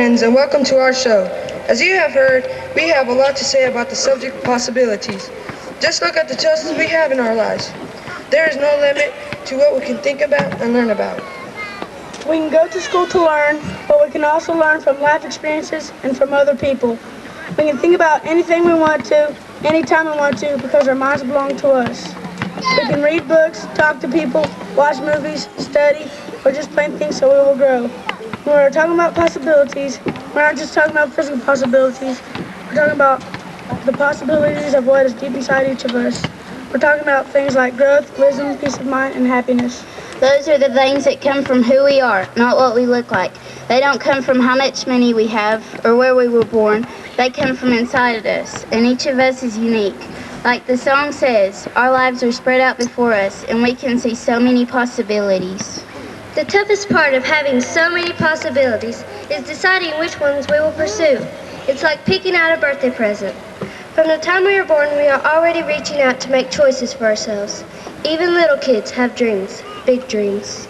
friends, and welcome to our show. As you have heard, we have a lot to say about the subject of possibilities. Just look at the choices we have in our lives. There is no limit to what we can think about and learn about. We can go to school to learn, but we can also learn from life experiences and from other people. We can think about anything we want to, anytime we want to, because our minds belong to us. We can read books, talk to people, watch movies, study, or just plain think so we will grow. When we're talking about possibilities, we're not just talking about physical possibilities. We're talking about the possibilities of what is deep inside each of us. We're talking about things like growth, wisdom, peace of mind, and happiness. Those are the things that come from who we are, not what we look like. They don't come from how much money we have or where we were born. They come from inside us, and each of us is unique. Like the song says, our lives are spread out before us, and we can see so many possibilities. The toughest part of having so many possibilities is deciding which ones we will pursue. It's like picking out a birthday present. From the time we are born, we are already reaching out to make choices for ourselves. Even little kids have dreams, big dreams.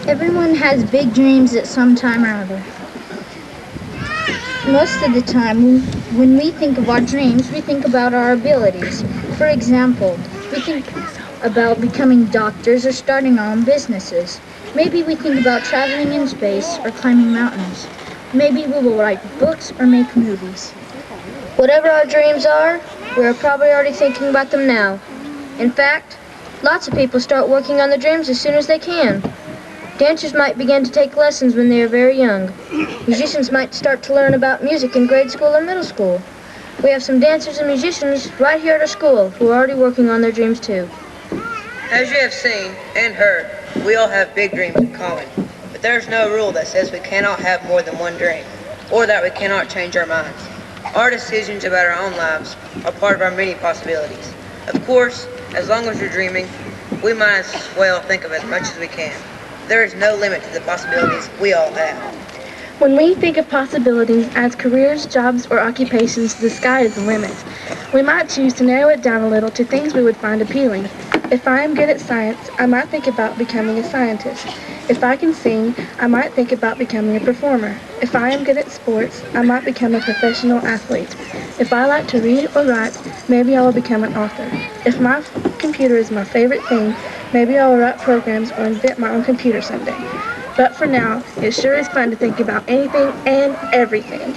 Everyone has big dreams at some time or other. Most of the time, when we think of our dreams, we think about our abilities. For example, we think about becoming doctors or starting our own businesses. Maybe we think about traveling in space or climbing mountains. Maybe we will write books or make movies. Whatever our dreams are, we're probably already thinking about them now. In fact, lots of people start working on their dreams as soon as they can. Dancers might begin to take lessons when they are very young. Musicians might start to learn about music in grade school or middle school. We have some dancers and musicians right here at our school who are already working on their dreams too. As you have seen and heard, we all have big dreams in common. But there is no rule that says we cannot have more than one dream, or that we cannot change our minds. Our decisions about our own lives are part of our many possibilities. Of course, as long as you're dreaming, we might as well think of as much as we can. There is no limit to the possibilities we all have. When we think of possibilities as careers, jobs, or occupations, the sky is the limit. We might choose to narrow it down a little to things we would find appealing. If I am good at science, I might think about becoming a scientist. If I can sing, I might think about becoming a performer. If I am good at sports, I might become a professional athlete. If I like to read or write, maybe I will become an author. If my computer is my favorite thing, maybe I will write programs or invent my own computer someday. But for now, it sure is fun to think about anything and everything.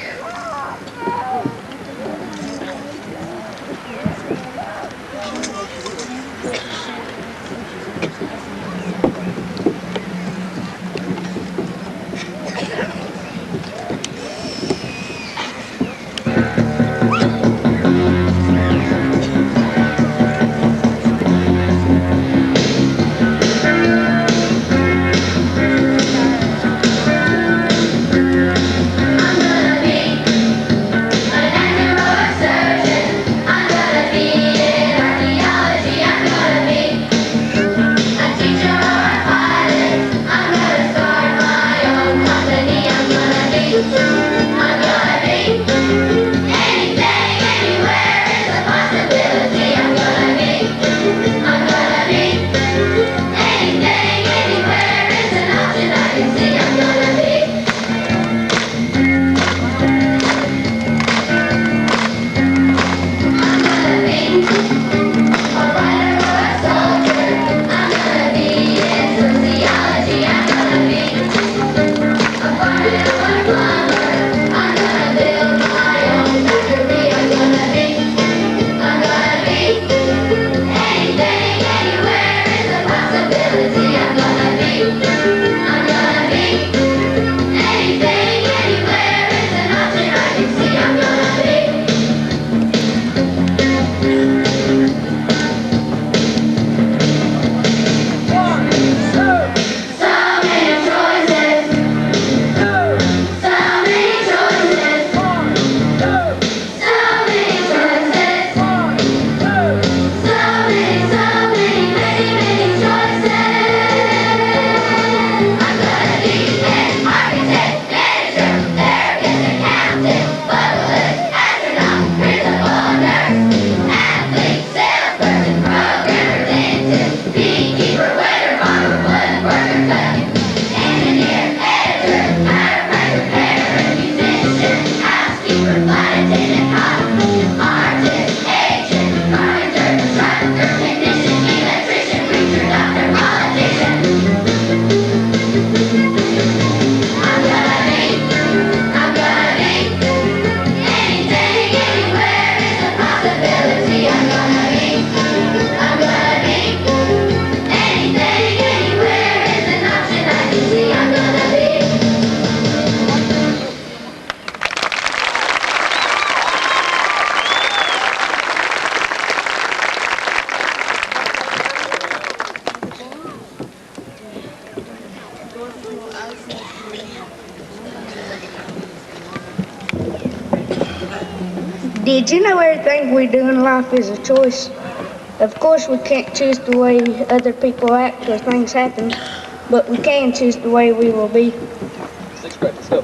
Did you know everything we do in life is a choice? Of course, we can't choose the way other people act or things happen, but we can choose the way we will be. Sixth grade, let's go.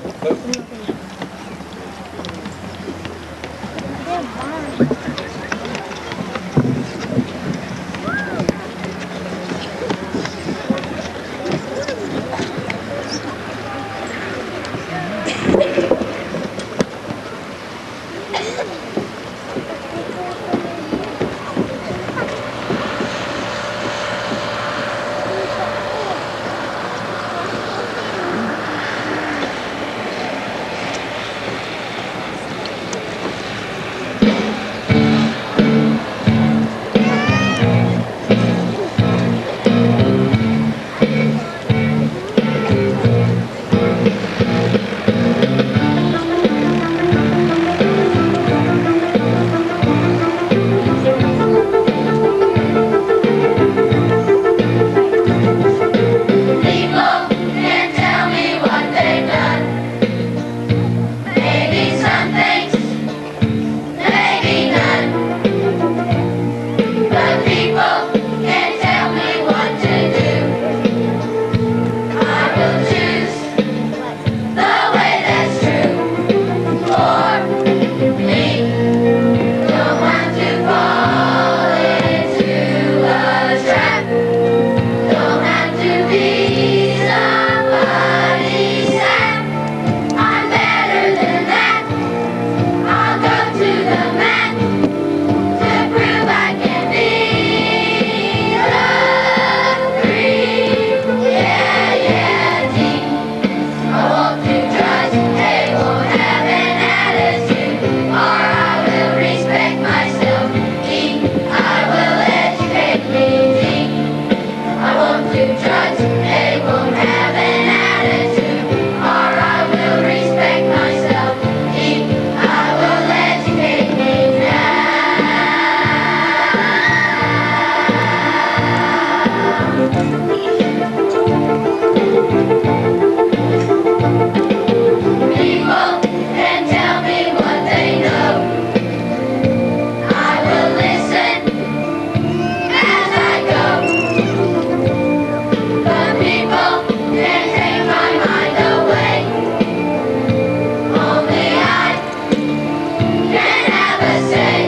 to trust, they won't have an attitude, or I will respect myself. I will educate me People can tell me what they know. I will listen as I go. But people can take my mind away. Only I can have a say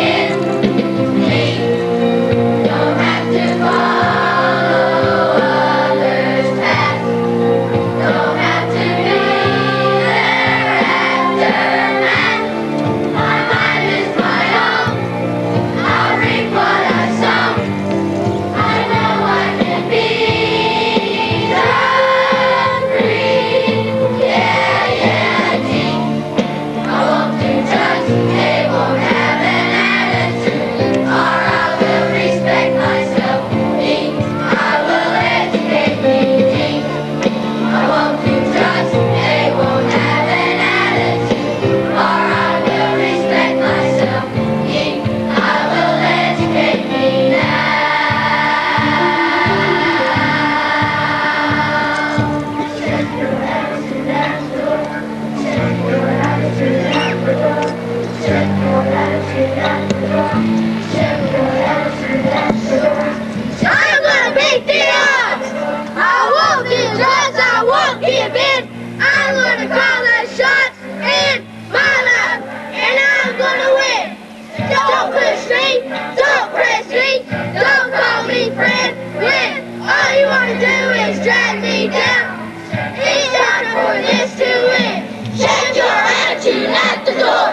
in me. Don't have to follow others' paths. Don't have to be their aftermath. My mind is my own. I'll reap what I sow. I know I can be the free. Yeah, deep. I won't do drugs. They won't have an attitude, or I will respect myself. I will educate me. I won't do drugs, they won't have an attitude, or I will respect myself. I will educate me now. Check your attitude at the door. Check your attitude at the door. Check your attitude at the door. Check your attitude at the door. I'm gonna beat the odds. I won't do drugs, I won't give in. I'm gonna call the shots in my life, and I'm gonna win. Don't push me, don't press me, don't call me friend. When all you wanna do is drag me down, it's time for this to end. Check your attitude at the door.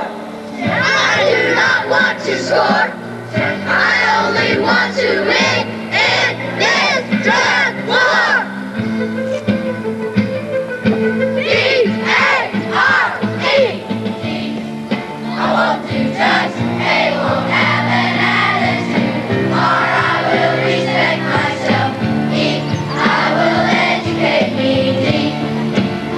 I do not want to score. I only want to win in this drug war. D-A-R-E. I won't do drugs, they won't have an attitude, or I will respect myself. I will educate me.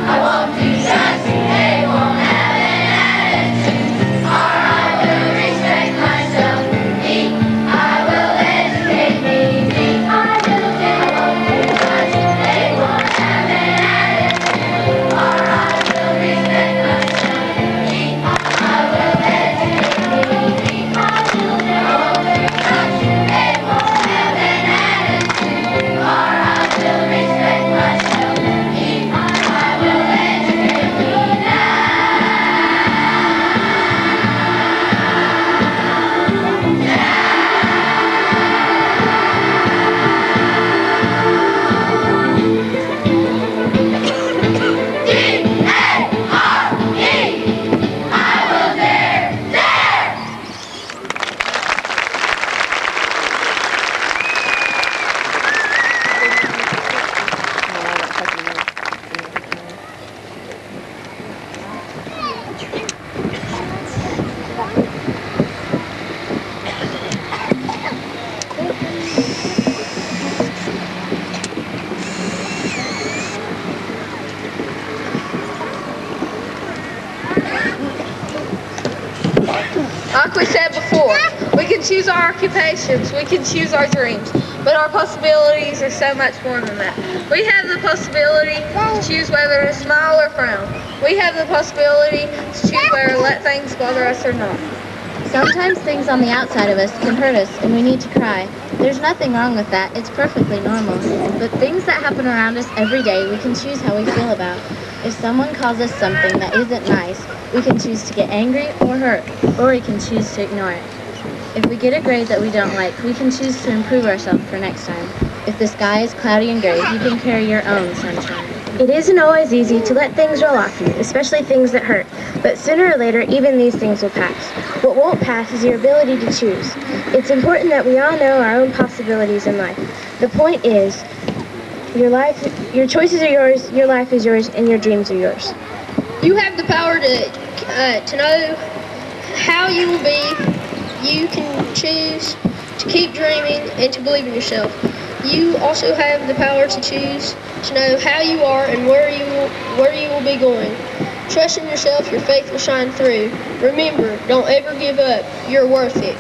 I won't do drugs, they won't have an attitude, or I will respect myself. I will educate me. I won't do drugs, they won't have an attitude, or I will respect myself. I will educate me. I won't do drugs, they won't have an attitude, or I will respect myself. I will educate me D-A-R-E. I will dare. Like we said before, we can choose our occupations, we can choose our dreams, but our possibilities are so much more than that. We have the possibility to choose whether to smile or frown. We have the possibility to choose whether to let things bother us or not. Sometimes things on the outside of us can hurt us and we need to cry. There's nothing wrong with that. It's perfectly normal. But things that happen around us every day, we can choose how we feel about. If someone calls us something that isn't nice, we can choose to get angry or hurt, or we can choose to ignore it. If we get a grade that we don't like, we can choose to improve ourselves for next time. If the sky is cloudy and gray, you can carry your own sunshine. It isn't always easy to let things roll off you, especially things that hurt. But sooner or later, even these things will pass. What won't pass is your ability to choose. It's important that we all know our own possibilities in life. The point is, your choices are yours, your life is yours, and your dreams are yours. You have the power to know how you will be. You can choose to keep dreaming and to believe in yourself. You also have the power to choose, to know how you are and where you will be going. Trust in yourself, your faith will shine through. Remember, don't ever give up. You're worth it.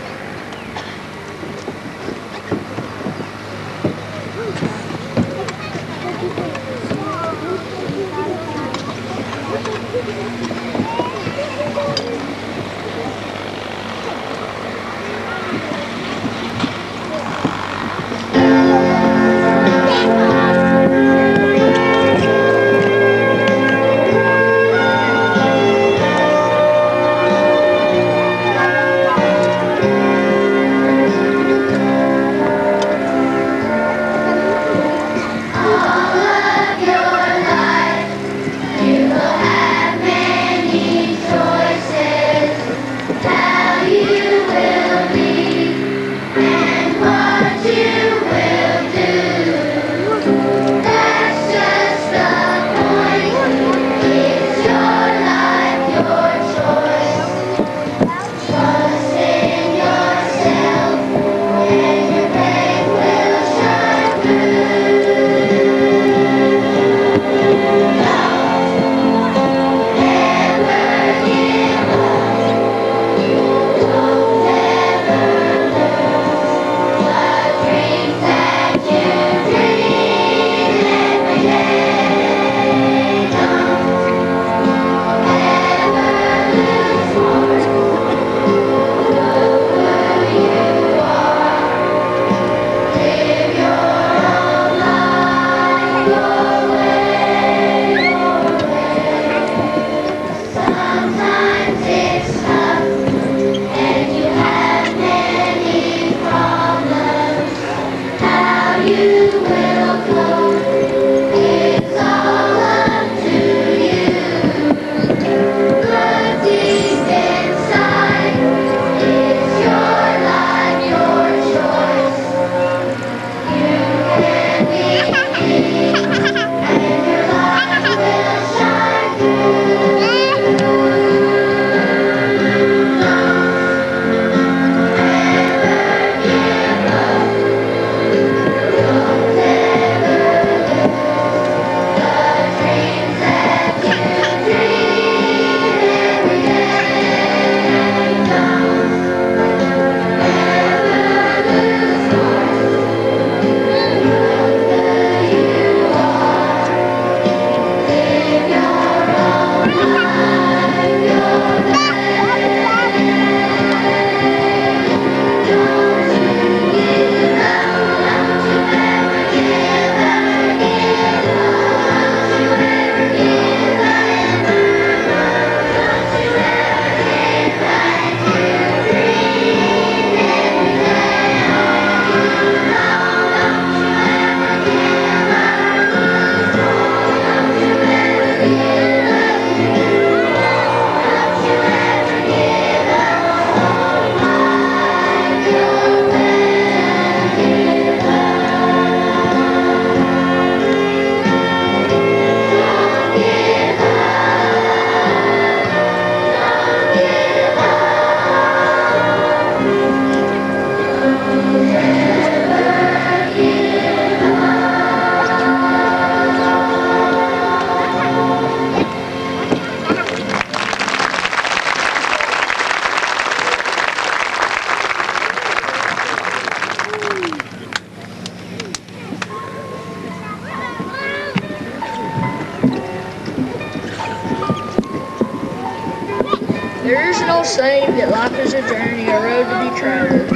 There is an old saying that life is a journey, a road to be traveled.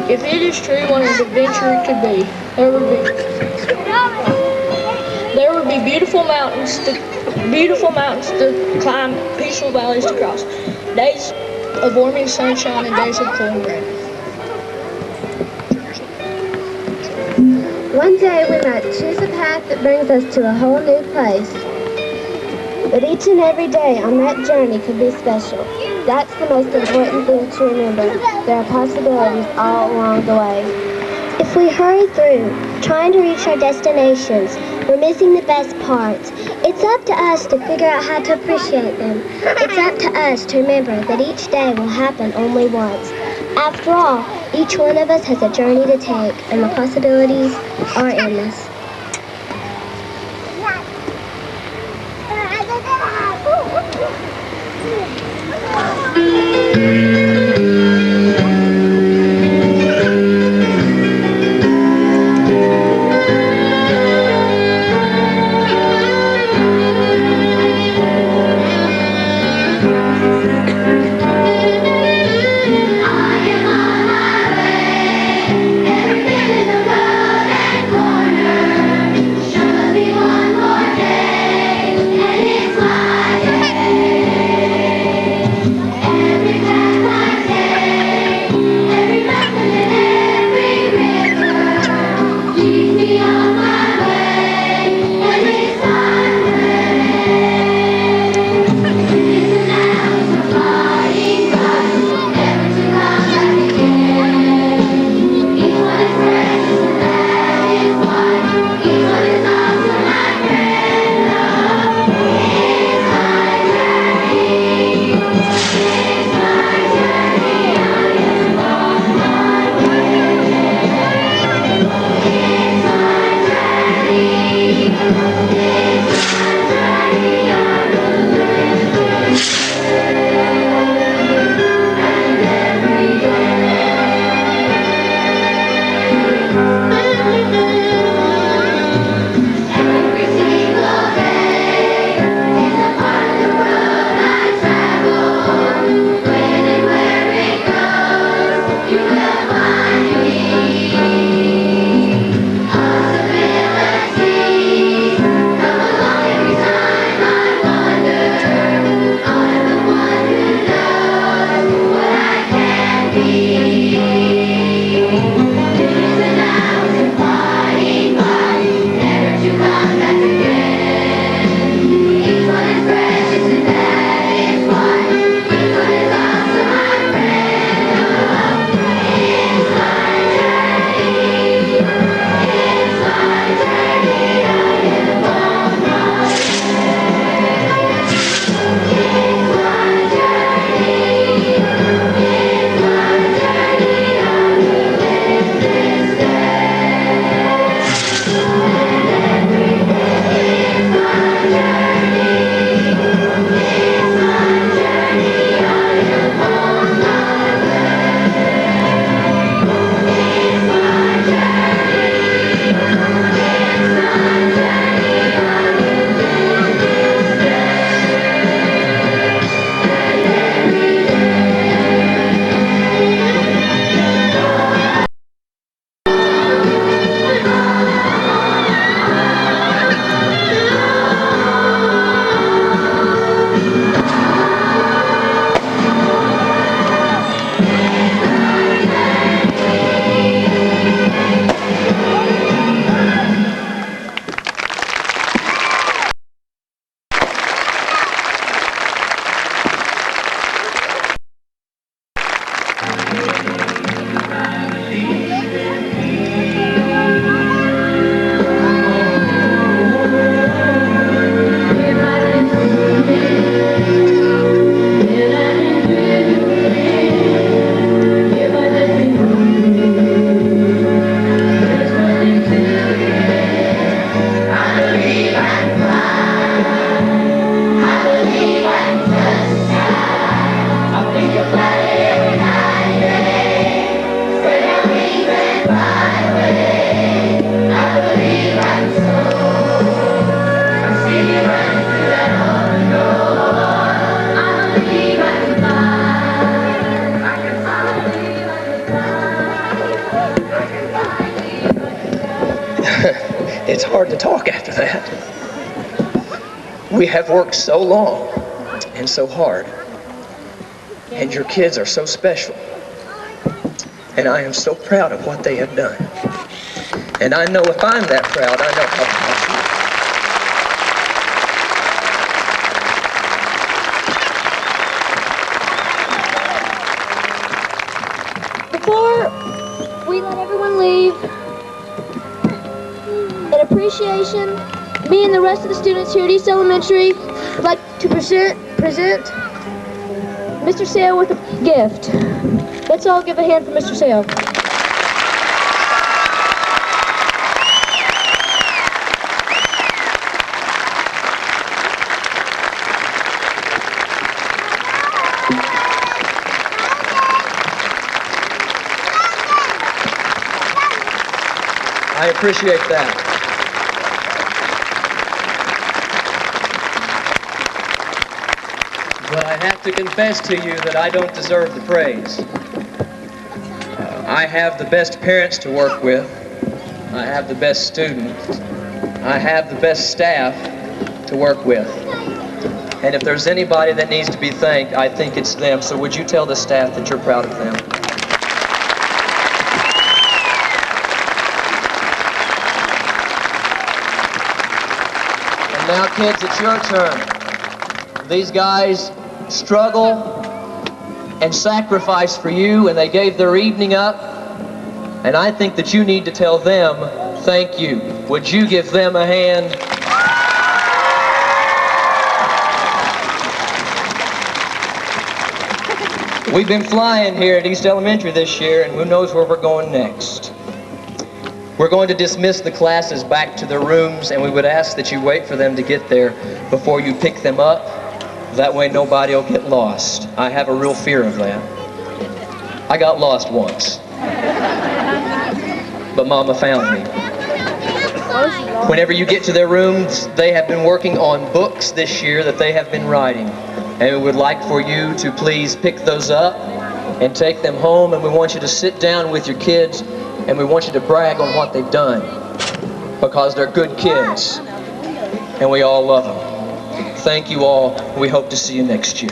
If it is true, what an adventure it could be. There would be beautiful mountains to climb, peaceful valleys to cross, days of warming sunshine and days of cooling rain. One day we might choose a path that brings us to a whole new place. But each and every day on that journey could be special. That's the most important thing to remember. There are possibilities all along the way. If we hurry through, trying to reach our destinations, we're missing the best parts. It's up to us to figure out how to appreciate them. It's up to us to remember that each day will happen only once. After all, each one of us has a journey to take, and the possibilities are endless. It's hard to talk after that. We have worked so long and so hard, and your kids are so special. And I am so proud of what they have done. And I know if I'm that proud, I know how proud you are. Before we let everyone leave, in appreciation, me and the rest of the students here at East Elementary would like to present Mr. Sale with a gift. Let's all give a hand for Mr. Sale. I appreciate that. But I have to confess to you that I don't deserve the praise. I have the best parents to work with. I have the best students. I have the best staff to work with. And if there's anybody that needs to be thanked, I think it's them. So would you tell the staff that you're proud of them? And now, kids, it's your turn. These guys struggle and sacrifice for you, and they gave their evening up. And I think that you need to tell them thank you. Would you give them a hand? We've been flying here at East Elementary this year, and who knows where we're going next. We're going to dismiss the classes back to their rooms, and we would ask that you wait for them to get there before you pick them up. That way nobody will get lost. I have a real fear of that. I got lost once. But Mama found me. Whenever you get to their rooms, they have been working on books this year that they have been writing. And we would like for you to please pick those up and take them home. And we want you to sit down with your kids, and we want you to brag on what they've done, because they're good kids, and we all love them. Thank you all. We hope to see you next year.